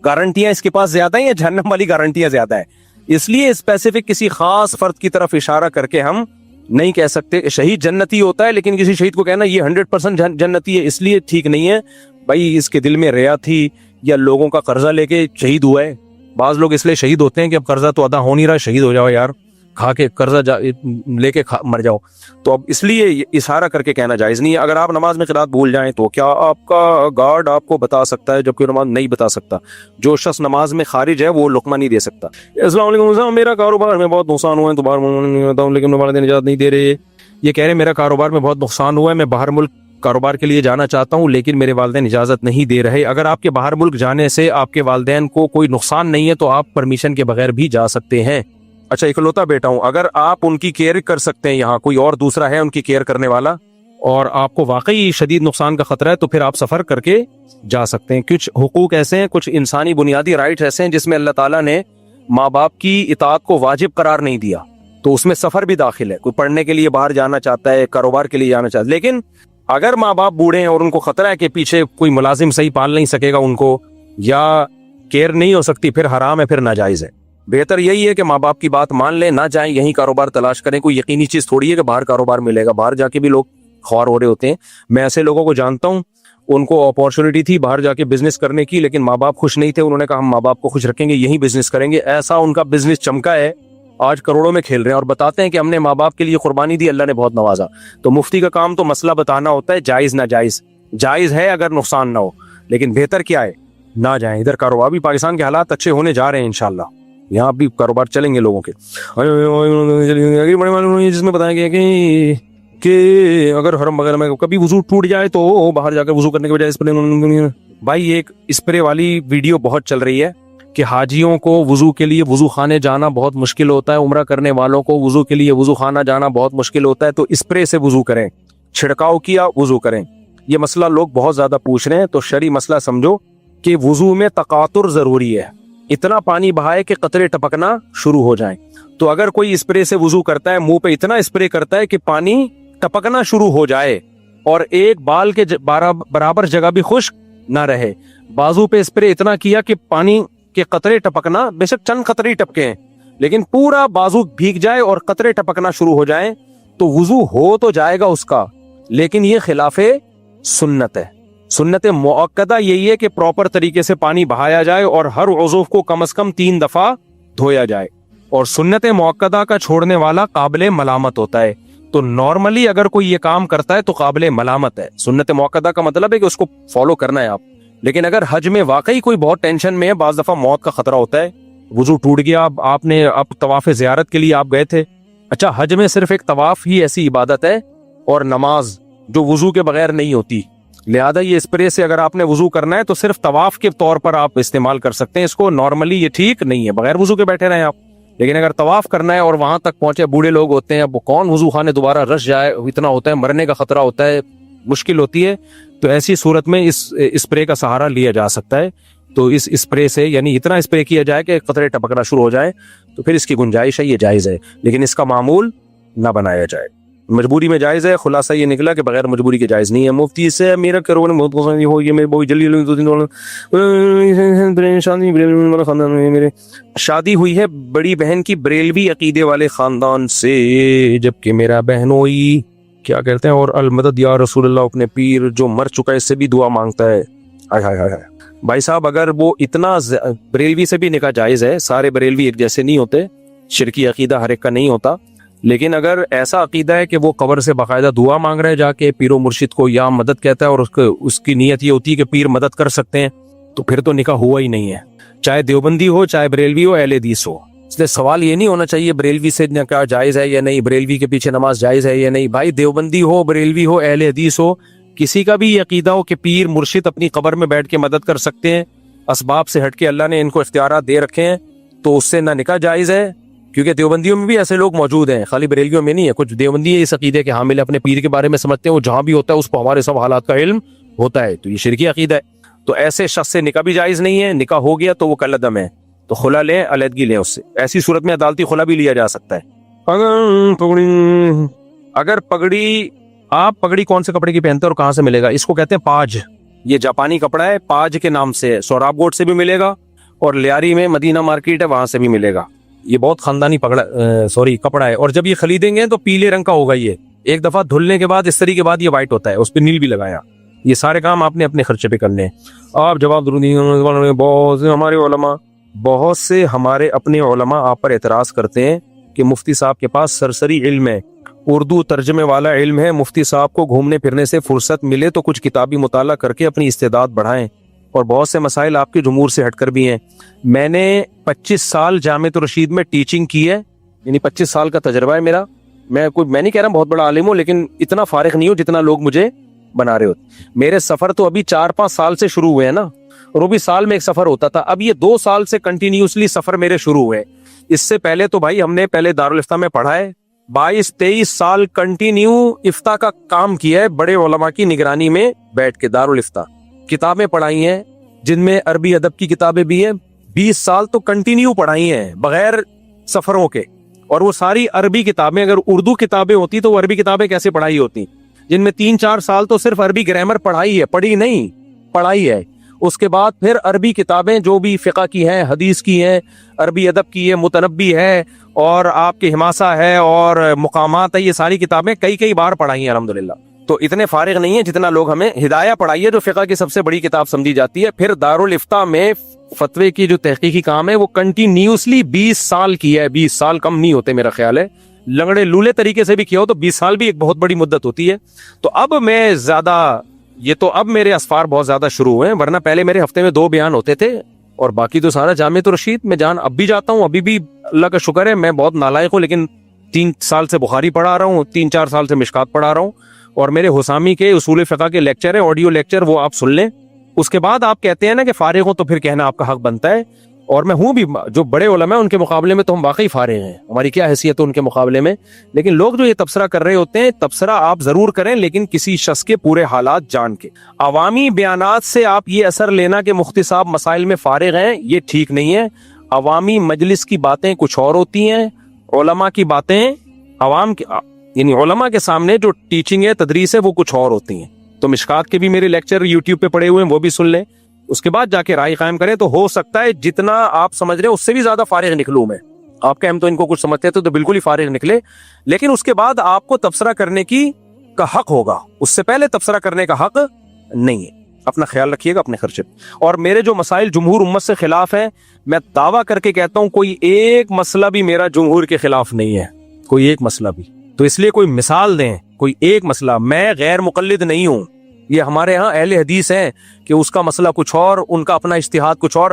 گارنٹیاں اس کے پاس زیادہ ہیں یا جہنم والی گارنٹیاں زیادہ ہیں. اس لیے اسپیسیفک کسی خاص فرد کی طرف اشارہ کر کے ہم نہیں کہہ سکتے شہید جنتی ہوتا ہے، لیکن کسی شہید کو کہنا یہ 100% جنتی ہے اس لیے ٹھیک نہیں ہے. بھائی اس کے دل میں ریا تھی یا لوگوں کا قرضہ لے کے شہید ہوا ہے. بعض لوگ اس لیے شہید ہوتے ہیں کہ اب قرضہ تو ادا ہو نہیں رہا، شہید ہو جاؤ یار، کھا کے قرضہ لے کے مر جاؤ. تو اب اس لیے اشارہ کر کے کہنا جائز نہیں ہے. اگر آپ نماز میں قرات بھول جائیں تو کیا آپ کا گارڈ آپ کو بتا سکتا ہے جبکہ نماز نہیں بتا سکتا؟ جو شخص نماز میں خارج ہے وہ لقمہ نہیں دے سکتا. السلام علیکم، میرا کاروبار میں بہت نقصان ہوا ہے تو باہر ہوں لیکن والدین اجازت نہیں دے رہے. یہ کہہ رہے میرا کاروبار میں بہت نقصان ہوا ہے، میں باہر ملک کاروبار کے لیے جانا چاہتا ہوں لیکن میرے والدین اجازت نہیں دے رہے. اگر آپ کے باہر ملک جانے سے آپ کے والدین کو کوئی نقصان نہیں ہے تو آپ پرمیشن کے بغیر بھی جا سکتے ہیں. اچھا اکلوتا بیٹا ہوں، اگر آپ ان کی کیئر کر سکتے ہیں، یہاں کوئی اور دوسرا ہے ان کی کیئر کرنے والا اور آپ کو واقعی شدید نقصان کا خطرہ ہے تو پھر آپ سفر کر کے جا سکتے ہیں. کچھ حقوق ایسے ہیں، کچھ انسانی بنیادی رائٹس ایسے ہیں جس میں اللہ تعالیٰ نے ماں باپ کی اطاعت کو واجب قرار نہیں دیا، تو اس میں سفر بھی داخل ہے. کوئی پڑھنے کے لیے باہر جانا چاہتا ہے، کاروبار کے لیے جانا چاہتا ہے، لیکن اگر ماں باپ بوڑھے ہیں اور ان کو خطرہ ہے کہ پیچھے کوئی ملازم صحیح پال نہیں سکے گا ان کو یا کیئر نہیں ہو سکتی، پھر حرام ہے، پھر ناجائز ہے. بہتر یہی ہے کہ ماں باپ کی بات مان لیں، نہ جائیں، یہیں کاروبار تلاش کریں. کوئی یقینی چیز تھوڑی ہے کہ باہر کاروبار ملے گا، باہر جا کے بھی لوگ خوار ہو رہے ہوتے ہیں. میں ایسے لوگوں کو جانتا ہوں، ان کو اپورچونٹی تھی باہر جا کے بزنس کرنے کی لیکن ماں باپ خوش نہیں تھے. انہوں نے کہا ہم ماں باپ کو خوش رکھیں گے، یہی بزنس کریں گے. ایسا ان کا بزنس چمکا ہے، آج کروڑوں میں کھیل رہے ہیں اور بتاتے ہیں کہ ہم نے ماں باپ کے لیے قربانی دی، اللہ نے بہت نوازا. تو مفتی کا کام تو مسئلہ بتانا ہوتا ہے، جائز ناجائز. جائز ہے اگر نقصان نہ ہو، لیکن بہتر کیا ہے نہ جائیں. ادھر کاروبار بھی پاکستان کے حالات اچھے ہونے جا رہے ہیں انشاءاللہ، یہاں بھی کاروبار چلیں گے لوگوں کے. جس میں بتایا گیا کہ اگر حرم وغیرہ میں کبھی وضو ٹوٹ جائے تو باہر جا کر وضو کرنے کے بجائے اسپرے. بھائی ایک اسپرے والی ویڈیو بہت چل رہی ہے کہ حاجیوں کو وضو کے لیے وضو خانے جانا بہت مشکل ہوتا ہے، عمرہ کرنے والوں کو وضو کے لیے وضو خانہ جانا بہت مشکل ہوتا ہے، تو اسپرے سے وضو کریں، چھڑکاؤ کیا وضو کریں. یہ مسئلہ لوگ بہت زیادہ پوچھ رہے ہیں. تو شرعی مسئلہ سمجھو کہ وضو میں تقاطر ضروری ہے، اتنا پانی بہائے کہ قطرے ٹپکنا شروع ہو جائیں. تو اگر کوئی اسپرے سے وضو کرتا ہے، منہ پہ اتنا اسپرے کرتا ہے کہ پانی ٹپکنا شروع ہو جائے اور ایک بال کے برابر جگہ بھی خشک نہ رہے، بازو پہ اسپرے اتنا کیا کہ پانی کے قطرے ٹپکنا، بے شک چند قطرے ٹپکے ہیں لیکن پورا بازو بھیگ جائے اور قطرے ٹپکنا شروع ہو جائیں، تو وضو ہو تو جائے گا اس کا، لیکن یہ خلاف سنت ہے. سنت مؤکدہ یہی ہے کہ پراپر طریقے سے پانی بہایا جائے اور ہر عضو کو کم از کم 3 دفعہ دھویا جائے، اور سنت مؤکدہ کا چھوڑنے والا قابل ملامت ہوتا ہے. تو نارملی اگر کوئی یہ کام کرتا ہے تو قابل ملامت ہے. سنت مؤکدہ کا مطلب ہے کہ اس کو فالو کرنا ہے آپ. لیکن اگر حج میں واقعی کوئی بہت ٹینشن میں ہے، بعض دفعہ موت کا خطرہ ہوتا ہے، وضو ٹوٹ گیا، آپ نے اب طواف زیارت کے لیے آپ گئے تھے. اچھا حج میں صرف ایک طواف ہی ایسی عبادت ہے اور نماز جو وضو کے بغیر نہیں ہوتی، لہذا یہ اسپرے سے اگر آپ نے وضو کرنا ہے تو صرف طواف کے طور پر آپ استعمال کر سکتے ہیں اس کو. نارملی یہ ٹھیک نہیں ہے، بغیر وضو کے بیٹھے رہیں آپ. لیکن اگر طواف کرنا ہے اور وہاں تک پہنچے، بوڑھے لوگ ہوتے ہیں، اب کون وضو خانے دوبارہ رش جائے، اتنا ہوتا ہے، مرنے کا خطرہ ہوتا ہے، مشکل ہوتی ہے، تو ایسی صورت میں اس اسپرے کا سہارا لیا جا سکتا ہے. تو اس اسپرے سے یعنی اتنا اسپرے کیا جائے کہ قطرے ٹپکنا شروع ہو جائے، تو پھر اس کی گنجائش ہے، یہ جائز ہے، لیکن اس کا معمول نہ بنایا جائے. مجبوری میں جائز ہے، خلاصہ یہ نکلا کہ بغیر مجبوری کے جائز نہیں ہے. مفتی سے میرا کرو نے بہت پسند ہو، یہ میرے بہت جلدی میرے شادی ہوئی ہے بڑی بہن کی بریلوی عقیدے والے خاندان سے، جبکہ میرا بہنوئی کیا کہتے ہیں اور المدد یا رسول اللہ اپنے پیر جو مر چکا ہے اس سے بھی دعا مانگتا ہے. بھائی صاحب اگر وہ اتنا بریلوی سے بھی نکاح جائز ہے، سارے بریلوی ایک جیسے نہیں ہوتے، شرکی عقیدہ ہر ایک کا نہیں ہوتا، لیکن اگر ایسا عقیدہ ہے کہ وہ قبر سے باقاعدہ دعا مانگ رہے جا کے پیر و مرشد کو، یا مدد کہتا ہے اور اس کی نیت یہ ہوتی ہے کہ پیر مدد کر سکتے ہیں، تو پھر تو نکاح ہوا ہی نہیں ہے. چاہے دیوبندی ہو چاہے بریلوی ہو اہل حدیث ہو. اس لیے سوال یہ نہیں ہونا چاہیے بریلوی سے کیا جائز ہے یا نہیں, بریلوی کے پیچھے نماز جائز ہے یا نہیں. بھائی دیوبندی ہو بریلوی ہو اہل حدیث ہو, کسی کا بھی یہ عقیدہ ہو کہ پیر مرشد اپنی قبر میں بیٹھ کے مدد کر سکتے ہیں, اسباب سے ہٹ کے اللہ نے ان کو اختیارات دے رکھے ہیں, تو اس سے نہ نکاح جائز ہے. کیونکہ دیوبندیوں میں بھی ایسے لوگ موجود ہیں, خالی بریلویوں میں نہیں ہے. کچھ دیوبندی اس عقیدے کے حامل اپنے پیر کے بارے میں سمجھتے ہیں وہ جہاں بھی ہوتا ہے اس کو ہمارے سب حالات کا علم ہوتا ہے, تو یہ شرکی عقیدہ ہے. تو ایسے شخص سے نکاح بھی جائز نہیں ہے. نکاح ہو گیا تو وہ کالعدم ہے, تو خلا لیں, علیحدگی لیں اس سے. ایسی صورت میں عدالتی خلا بھی لیا جا سکتا ہے. اگر پگڑی, آپ پگڑی کون سے کپڑے کی پہنتے ہیں اور کہاں سے ملے گا؟ اس کو کہتے ہیں پاج. یہ جاپانی کپڑا ہے, پاج کے نام سے. سوراب گوٹ سے بھی ملے گا اور لیاری میں مدینہ مارکیٹ ہے وہاں سے بھی ملے گا. یہ بہت خاندانی کپڑا ہے. اور جب یہ خریدیں گے تو پیلے رنگ کا ہوگا. یہ ایک دفعہ دھلنے کے بعد استری کے بعد یہ وائٹ ہوتا ہے, اس پہ نیل بھی لگایا. یہ سارے کام آپ نے اپنے خرچے پہ کرنے ہیں. آپ جواب ضرور دیں. بہت سے ہمارے اپنے علماء آپ پر اعتراض کرتے ہیں کہ مفتی صاحب کے پاس سرسری علم ہے, اردو ترجمے والا علم ہے. مفتی صاحب کو گھومنے پھرنے سے فرصت ملے تو کچھ کتابی مطالعہ کر کے اپنی استعداد بڑھائیں. اور بہت سے مسائل آپ کے جمہور سے ہٹ کر بھی ہیں. میں نے 25 سال جامعۃ الرشید میں ٹیچنگ کی ہے, یعنی 25 سال کا تجربہ ہے میرا. میں نہیں کہہ رہا بہت بڑا عالم ہوں, لیکن اتنا فارغ نہیں ہوں جتنا لوگ مجھے بنا رہے ہوتے. میرے سفر تو ابھی 4-5 سال سے شروع ہوئے ہیں نا, اور وہ بھی سال میں ایک سفر ہوتا تھا. اب یہ 2 سال سے کنٹینیوسلی سفر میرے شروع ہوئے. اس سے پہلے تو بھائی ہم نے پہلے دارالفتہ میں پڑھا ہے, 22-23 سال کنٹینیو افتاء کا کام کیا ہے, بڑے علماء کی نگرانی میں بیٹھ کے دارالفتہ. کتابیں پڑھائی ہیں جن میں عربی ادب کی کتابیں بھی ہیں, 20 سال تو کنٹینیو پڑھائی ہیں بغیر سفروں کے. اور وہ ساری عربی کتابیں, اگر اردو کتابیں ہوتی تو وہ عربی کتابیں کیسے پڑھائی ہوتی, جن میں 3-4 سال تو صرف عربی گرامر پڑھائی ہے, پڑھی نہیں پڑھائی ہے. اس کے بعد پھر عربی کتابیں جو بھی فقہ کی ہیں, حدیث کی ہیں, عربی ادب کی ہے, متنبی ہے, اور آپ کے حماسہ ہے, اور مقامات ہے, یہ ساری کتابیں کئی بار پڑھائی ہیں الحمدللہ. تو اتنے فارغ نہیں ہیں جتنا لوگ ہمیں. ہدایہ پڑھائی ہے جو فقہ کی سب سے بڑی کتاب سمجھی جاتی ہے. پھر دارالفتہ میں فتوے کی جو تحقیقی کام ہے وہ کنٹینیوسلی 20 سال کی ہے. 20 سال کم نہیں ہوتے میرا خیال ہے, لنگڑے لولے طریقے سے بھی کیا ہو تو 20 سال بھی ایک بہت بڑی مدت ہوتی ہے. تو اب میں زیادہ اب میرے اسفار بہت زیادہ شروع ہوئے ہیں, ورنہ پہلے میرے ہفتے میں 2 بیان ہوتے تھے, اور باقی تو سارا جامعۃ الرشید میں اب بھی جاتا ہوں. ابھی بھی اللہ کا شکر ہے, میں بہت نالائق ہوں, لیکن 3 سال سے بخاری پڑھا رہا ہوں, 3-4 سال سے مشکات پڑھا رہا ہوں, اور میرے حسامی کے اصول فقہ کے لیکچر ہے, آڈیو لیکچر, وہ آپ سن لیں. اس کے بعد آپ کہتے ہیں نا کہ فارغ ہوں, تو پھر کہنا آپ کا حق بنتا ہے. اور میں ہوں بھی, جو بڑے علماء ہیں ان کے مقابلے میں تو ہم واقعی فارغ ہیں, ہماری کیا حیثیت ہے ان کے مقابلے میں. لیکن لوگ جو یہ تبصرہ کر رہے ہوتے ہیں, تبصرہ آپ ضرور کریں لیکن کسی شخص کے پورے حالات جان کے. عوامی بیانات سے آپ یہ اثر لینا کہ مفتی صاحب مسائل میں فارغ ہیں, یہ ٹھیک نہیں ہے. عوامی مجلس کی باتیں کچھ اور ہوتی ہیں, علماء کی باتیں عوام کی, یعنی علماء کے سامنے جو ٹیچنگ ہے, تدریس ہے, وہ کچھ اور ہوتی ہیں. تو مشکات کے بھی میرے لیکچر یوٹیوب پہ پڑے ہوئے ہیں, وہ بھی سن لیں. اس کے بعد جا کے رائے قائم کریں. تو ہو سکتا ہے جتنا آپ سمجھ رہے ہیں اس سے بھی زیادہ فارغ نکلوں میں. آپ کا ہم تو ان کو کچھ سمجھتے تھے تو بالکل ہی فارغ نکلے, لیکن اس کے بعد آپ کو تبصرہ کرنے کا حق ہوگا, اس سے پہلے تبصرہ کرنے کا حق نہیں ہے. اپنا خیال رکھیے گا اپنے خرچے. اور میرے جو مسائل جمہور امت سے خلاف ہیں, میں دعویٰ کر کے کہتا ہوں کوئی ایک مسئلہ بھی میرا جمہور کے خلاف نہیں ہے, کوئی ایک مسئلہ بھی. تو اس لیے کوئی مثال دیں, کوئی ایک مسئلہ. میں غیر مقلد نہیں ہوں, یہ ہمارے ہاں اہل حدیث ہیں کہ اس کا مسئلہ کچھ اور, ان کا اپنا اجتہاد کچھ اور.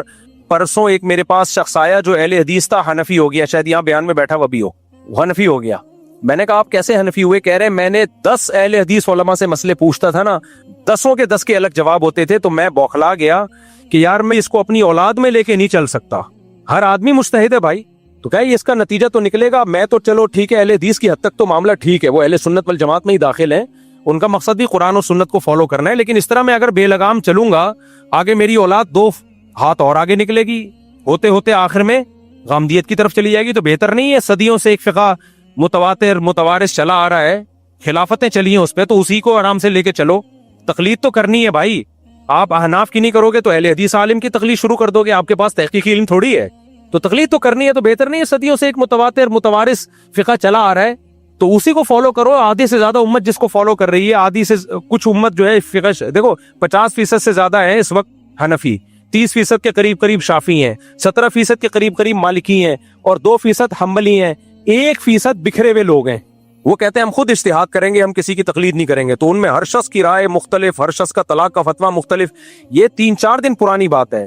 پرسوں ایک میرے پاس شخص آیا جو اہل حدیث تھا, حنفی ہو گیا, شاید یہاں بیان میں بیٹھا ہوا بھی ہو, وہ حنفی ہو گیا. میں نے کہا آپ کیسے حنفی ہوئے؟ کہہ رہے میں نے 10 اہل حدیث علماء سے مسئلے پوچھتا تھا نا, 10 کے 10 کے الگ جواب ہوتے تھے, تو میں بوکھلا گیا کہ یار میں اس کو اپنی اولاد میں لے کے نہیں چل سکتا. ہر آدمی مجتہد ہے بھائی, تو کیا اس کا نتیجہ تو نکلے گا. میں تو چلو ٹھیک ہے, اہل حدیث کی حد تک تو معاملہ ٹھیک ہے, وہ اہل سنت والجماعت میں ہی داخل ہیں, ان کا مقصد بھی قرآن و سنت کو فالو کرنا ہے. لیکن اس طرح میں اگر بے لگام چلوں گا, آگے میری اولاد 2 ہاتھ اور آگے نکلے گی, ہوتے ہوتے آخر میں غامدیت کی طرف چلی جائے گی. تو بہتر نہیں ہے, صدیوں سے ایک فقہ متواتر متوارث چلا آ رہا ہے, خلافتیں چلی ہیں اس پہ, تو اسی کو آرام سے لے کے چلو. تقلید تو کرنی ہے بھائی, آپ احناف کی نہیں کرو گے تو اہل حدیث عالم کی تقلید شروع کر دو گے, آپ کے پاس تحقیقی علم تھوڑی ہے. تو تقلید تو کرنی ہے, تو بہتر نہیں ہے صدیوں سے ایک متواتر متوارث فقہ چلا آ رہا ہے تو اسی کو فالو کرو. آدھی سے زیادہ امت جس کو فالو کر رہی ہے, آدھی سے کچھ امت جو ہے فقہ, دیکھو 50% سے زیادہ ہے اس وقت حنفی, 30% کے قریب شافی ہیں, 17% کے قریب مالکی ہیں, اور 2% حنبلی ہیں, 1% بکھرے ہوئے لوگ ہیں. وہ کہتے ہیں ہم خود اجتہاد کریں گے, ہم کسی کی تقلید نہیں کریں گے. تو ان میں ہر شخص کی رائے مختلف, ہر شخص کا طلاق کا فتویٰ مختلف. یہ 3-4 دن پرانی بات ہے.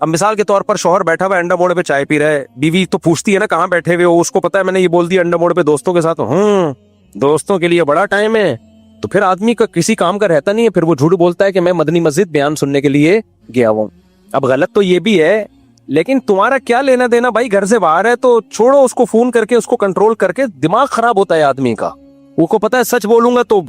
اب مثال کے طور پر شوہر بیٹھا ہوا انڈا موڑ پہ چائے پی رہا ہے, بیوی تو پوچھتی ہے نا کہاں بیٹھے ہوئے ہو, اس کو پتا ہے میں نے یہ بول دیا انڈا موڑ پہ دوستوں کے ساتھ, دوستوں کے لیے بڑا ٹائم ہے, تو پھر آدمی کا کسی کام کا رہتا نہیں ہے, پھر وہ جھوٹ بولتا ہے کہ میں مدنی مسجد بیان سننے کے لیے گیا ہوں. اب غلط تو یہ بھی ہے, لیکن تمہارا کیا لینا دینا بھائی, گھر سے باہر ہے تو چھوڑو اس کو, فون کر کے اس کو کنٹرول کر کے. دماغ خراب ہوتا ہے آدمی کا, وہ کو پتا ہے سچ بولوں گا تو,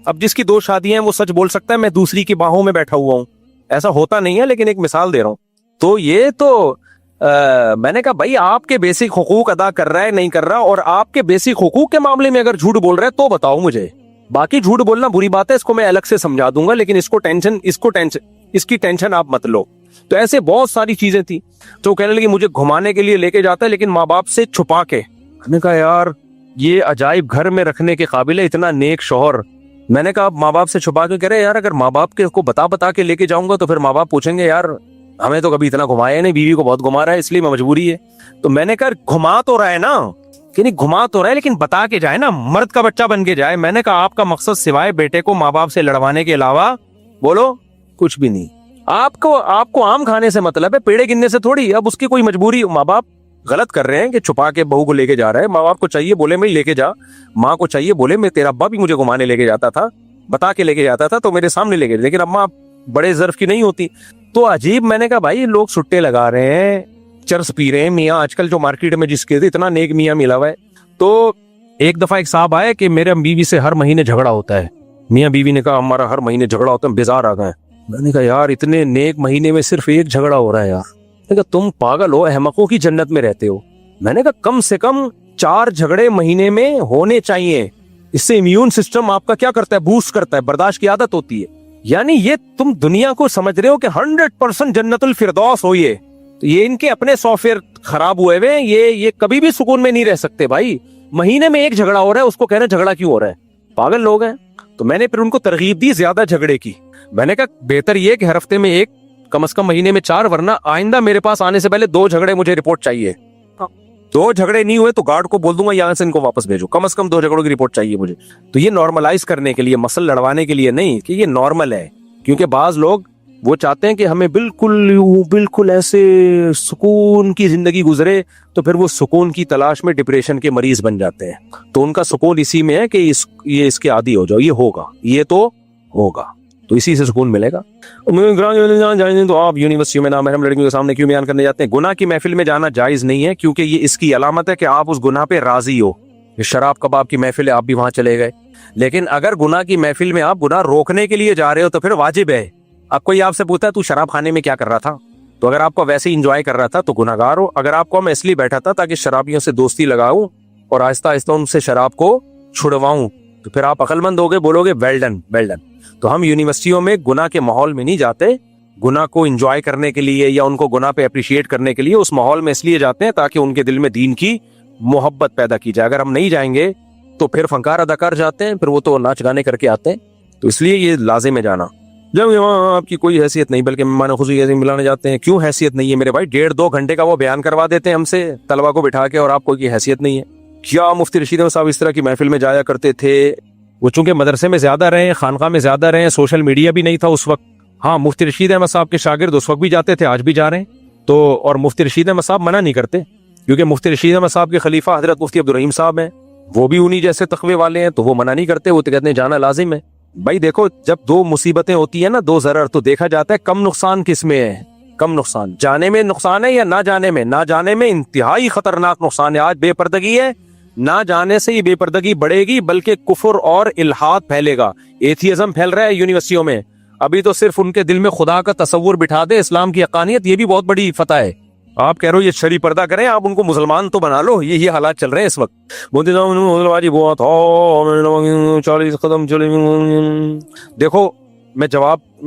اب جس کی 2 شادیاں ہیں وہ سچ بول سکتا ہے میں دوسری کی باہوں میں بیٹھا ہوا ہوں, ایسا ہوتا نہیں ہے, لیکن ایک مثال دے رہا ہوں. تو یہ تو میں نے کہا بھائی آپ کے بیسک حقوق ادا کر رہا ہے نہیں کر رہا, اور آپ کے بیسک حقوق کے معاملے میں اگر جھوٹ بول رہا ہے تو بتاؤ مجھے. باقی جھوٹ بولنا بری بات ہے, اس کو میں الگ سے سمجھا دوں گا, لیکن اس کی ٹینشن آپ مت لو. تو ایسے بہت ساری چیزیں تھی. تو کہنے لگی مجھے گھمانے کے لیے لے کے جاتا ہے لیکن ماں باپ سے چھپا کے. میں نے کہا یار یہ عجائب گھر میں رکھنے کے قابل ہے, اتنا نیک شوہر. میں نے کہا ماں باپ سے چھپا کے, کہہ رہے یار اگر ماں باپ کے کو بتا کے لے کے جاؤں گا تو پھر ماں باپ پوچھیں گے یار ہمیں تو کبھی اتنا گھمایا نہیں, بیوی کو بہت گھما رہا ہے اس لیے مجبوری ہے. تو میں نے کہا گھما تو رہا ہے نا, کہ نہیں گھما تو رہا ہے لیکن بتا کے جائے نا, مرد کا بچہ بن کے جائے. میں نے کہا آپ کا مقصد سوائے بیٹے کو ماں باپ سے لڑوانے کے علاوہ بولو کچھ بھی نہیں. آپ کو آم کھانے سے مطلب ہے, پیڑے گننے سے تھوڑی. اب اس کی کوئی مجبوری, ماں باپ غلط کر رہے ہیں کہ چھپا کے بہو کو لے کے جا رہا ہے. ماں باپ کو چاہیے بولے میں لے کے جا, ماں کو چاہیے بولے میں تیرا ابا بھی مجھے گھمانے لے کے جاتا تھا, بتا کے لے کے جاتا تھا تو میرے سامنے لے کے, لیکن اب بڑے ظرف کی نہیں ہوتی. تو عجیب. میں نے کہا بھائی لوگ سٹے لگا رہے ہیں, چرس پی رہے ہیں, میاں آج کل جو مارکیٹ میں جس کے اتنا نیک میاں ملا ہوا ہے. تو ایک دفعہ ایک صاحب آئے کہ میرے بیوی سے ہر مہینے جھگڑا ہوتا ہے. میاں بیوی نے کہا ہمارا ہر مہینے جھگڑا ہوتا ہے, بیزار آ گئے. میں نے کہا یار اتنے نیک مہینے میں صرف ایک جھگڑا ہو رہا ہے یار. میں نے کہا تم پاگل ہو, احمقوں کی جنت میں رہتے ہو. میں نے کہا کم سے کم 4 جھگڑے مہینے میں ہونے چاہیے, اس سے امیون سسٹم آپ کا کیا کرتا ہے, بوسٹ کرتا ہے, برداشت کی عادت ہوتی ہے. یعنی یہ تم دنیا کو سمجھ رہے ہو کہ 100% جنت الفردوس ہو, یہ ان کے اپنے سافٹ ویئر خراب ہوئے ہوئے, یہ کبھی بھی سکون میں نہیں رہ سکتے بھائی. مہینے میں ایک جھگڑا ہو رہا ہے, اس کو کہنا جھگڑا کیوں ہو رہا ہے, پاگل لوگ ہیں. تو میں نے پھر ان کو ترغیب دی زیادہ جھگڑے کی. میں نے کہا بہتر یہ کہ ہر ہفتے میں ایک, کم از کم مہینے میں 4, ورنہ آئندہ میرے پاس آنے سے پہلے 2 جھگڑے مجھے رپورٹ چاہیے. 2 جھگڑے نہیں ہوئے تو گارڈ کو بول دوں گا یہاں سے ان کو واپس بھیجو, کم از کم 2 جھگڑوں کی رپورٹ چاہیے مجھے. تو یہ نارملائز کرنے کے لیے, مسل لڑوانے کے لیے نہیں کہ یہ نارمل ہے. کیونکہ بعض لوگ وہ چاہتے ہیں کہ ہمیں بالکل ایسے سکون کی زندگی گزرے, تو پھر وہ سکون کی تلاش میں ڈپریشن کے مریض بن جاتے ہیں. تو ان کا سکون اسی میں ہے کہ یہ اس کے عادی ہو جاؤ, یہ ہوگا, یہ تو ہوگا, تو اسی سے سکون ملے گا. تو آپ یونیورسٹی میں نامحرم لڑکیوں کے سامنے کیوں بیان کرنے جاتے ہیں؟ گناہ کی محفل میں جانا جائز نہیں ہے, کیونکہ یہ اس کی علامت ہے کہ آپ اس گناہ پہ راضی ہو. شراب کباب کی محفل ہے, آپ بھی وہاں چلے گئے. لیکن اگر گناہ کی محفل میں آپ گناہ روکنے کے لیے جا رہے ہو تو پھر واجب ہے. اب کوئی آپ سے پوچھتا ہے تو شراب خانے میں کیا کر رہا تھا, تو اگر آپ کو ویسے ہی انجوائے کر رہا تھا تو گناہ گار ہو. اگر آپ کو میں اس لیے بیٹھا تھا تاکہ شرابیوں سے دوستی لگاؤں اور آہستہ آہستہ ان سے شراب کو چھڑواؤں, تو پھر آپ عقل مند ہوگے, بولو گے ویل ڈن ویل ڈن. تو ہم یونیورسٹیوں میں گناہ کے ماحول میں نہیں جاتے, گناہ کو انجوائے کرنے کے لیے یا ان کو گناہ پہ اپریشیٹ کرنے کے لیے اس ماحول میں اس لیے جاتے ہیں تاکہ ان کے دل میں دین کی محبت پیدا کی جائے. اگر ہم نہیں جائیں گے تو پھر فنکار اداکار جاتے ہیں, پھر وہ تو ناچ گانے کر کے آتے ہیں. تو اس لیے یہ لازم ہے جانا. جب وہاں آپ کی کوئی حیثیت نہیں بلکہ مہمان خصوصی ملانے جاتے ہیں. کیوں حیثیت نہیں ہے میرے بھائی؟ 1.5-2 گھنٹے کا وہ بیان کروا دیتے ہیں ہم سے طلبا کو بٹھا کے, اور آپ کو کی حیثیت نہیں ہے. کیا مفتی رشید احمد صاحب اس طرح کی محفل میں جایا کرتے تھے؟ وہ چونکہ مدرسے میں زیادہ رہے ہیں, خانقاہ میں زیادہ رہے ہیں, سوشل میڈیا بھی نہیں تھا اس وقت. ہاں مفتی رشید احمد صاحب کے شاگرد اس وقت بھی جاتے تھے, آج بھی جا رہے ہیں. تو اور مفتی رشید احمد صاحب منع نہیں کرتے, کیونکہ مفتی رشید احمد صاحب کے خلیفہ حضرت مفتی عبدالرحیم صاحب ہیں, وہ بھی انہی جیسے تقوی والے ہیں, تو وہ منع نہیں کرتے, وہ تو کہتے ہیں جانا لازم ہے. بھائی دیکھو جب 2 مصیبتیں ہوتی ہیں نا, 2 ضرر, تو دیکھا جاتا ہے کم نقصان کس میں ہے. کم نقصان جانے میں نقصان ہے یا نہ جانے میں؟ نہ جانے میں انتہائی خطرناک نقصان ہے. آج بے پردگی ہے, نہ جانے سے یہ بے پردگی بڑھے گی بلکہ کفر اور الحاد پھیلے گا. ایتھیزم پھیل رہا ہے یونیورسٹیوں میں. ابھی تو صرف ان کے دل میں خدا کا تصور بٹھا دے, اسلام کی حقانیت, یہ بھی بہت بڑی فتح ہے. آپ کہہ رہے ہو یہ شرعی پردہ کریں, آپ ان کو مسلمان تو بنا لو. یہ حالات چل رہے ہیں اس وقت. 40 قدم چلے. دیکھو میں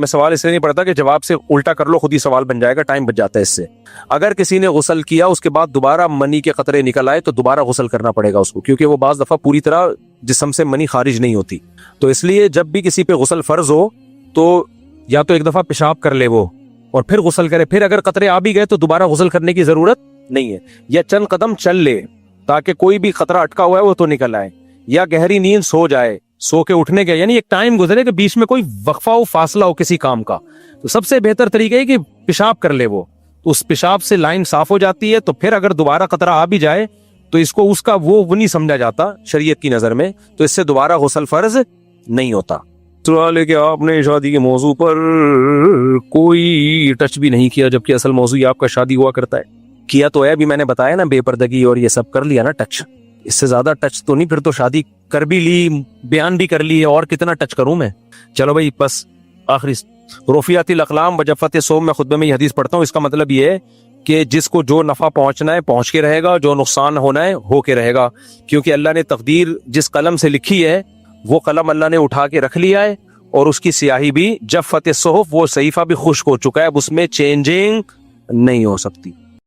سوال اس لیے نہیں پڑھتا کہ جواب سے الٹا کر لو, خود ہی سوال بن جائے گا, ٹائم بچ جاتا ہے اس سے. اگر کسی نے غسل کیا اس کے بعد دوبارہ منی کے قطرے نکل آئے تو دوبارہ غسل کرنا پڑے گا اس کو, کیونکہ وہ بعض دفعہ پوری طرح جسم سے منی خارج نہیں ہوتی. تو اس لیے جب بھی کسی پہ غسل فرض ہو تو یا تو ایک دفعہ پیشاب کر لے وہ اور پھر غسل کرے, پھر اگر قطرے آ بھی گئے تو دوبارہ غسل کرنے کی ضرورت نہیں ہے. یا چند قدم چل لے تاکہ کوئی بھی خطرہ اٹکا ہوا ہے وہ تو نکل آئے, یا گہری نیند سو جائے, سو کے اٹھنے کے یعنی ایک ٹائم گزرے کہ بیچ میں کوئی وقفہ ہو, فاصلہ ہو کسی کام کا. تو سب سے بہتر طریقہ ہے کہ پیشاب کر لے وہ, تو اس پیشاب سے لائن صاف ہو جاتی ہے, تو پھر اگر دوبارہ قطرہ آ بھی جائے تو اس کو اس کا وہ نہیں سمجھا جاتا شریعت کی نظر میں, تو اس سے دوبارہ غسل فرض نہیں ہوتا. سوال ہے کہ آپ نے شادی کے موضوع پر کوئی ٹچ بھی نہیں کیا, جبکہ اصل موضوع آپ کا شادی ہوا کرتا ہے. کیا تو ہے, ابھی میں نے بتایا نا, بے پردگی اور یہ سب کر لیا نا ٹچ, اس سے زیادہ ٹچ تو نہیں. پھر تو شادی کر بھی لی, بیان بھی کر لی, اور کتنا ٹچ کروں میں. چلو بھائی بس آخری رفیعت الاقلام وجفت الصحف میں خطبے میں یہ حدیث پڑھتا ہوں. اس کا مطلب یہ ہے کہ جس کو جو نفع پہنچنا ہے پہنچ کے رہے گا, جو نقصان ہونا ہے ہو کے رہے گا, کیونکہ اللہ نے تقدیر جس قلم سے لکھی ہے وہ قلم اللہ نے اٹھا کے رکھ لیا ہے, اور اس کی سیاہی بھی جفت الصحف, وہ صحیفہ بھی خشک ہو چکا ہے, اب اس میں چینجنگ نہیں ہو سکتی.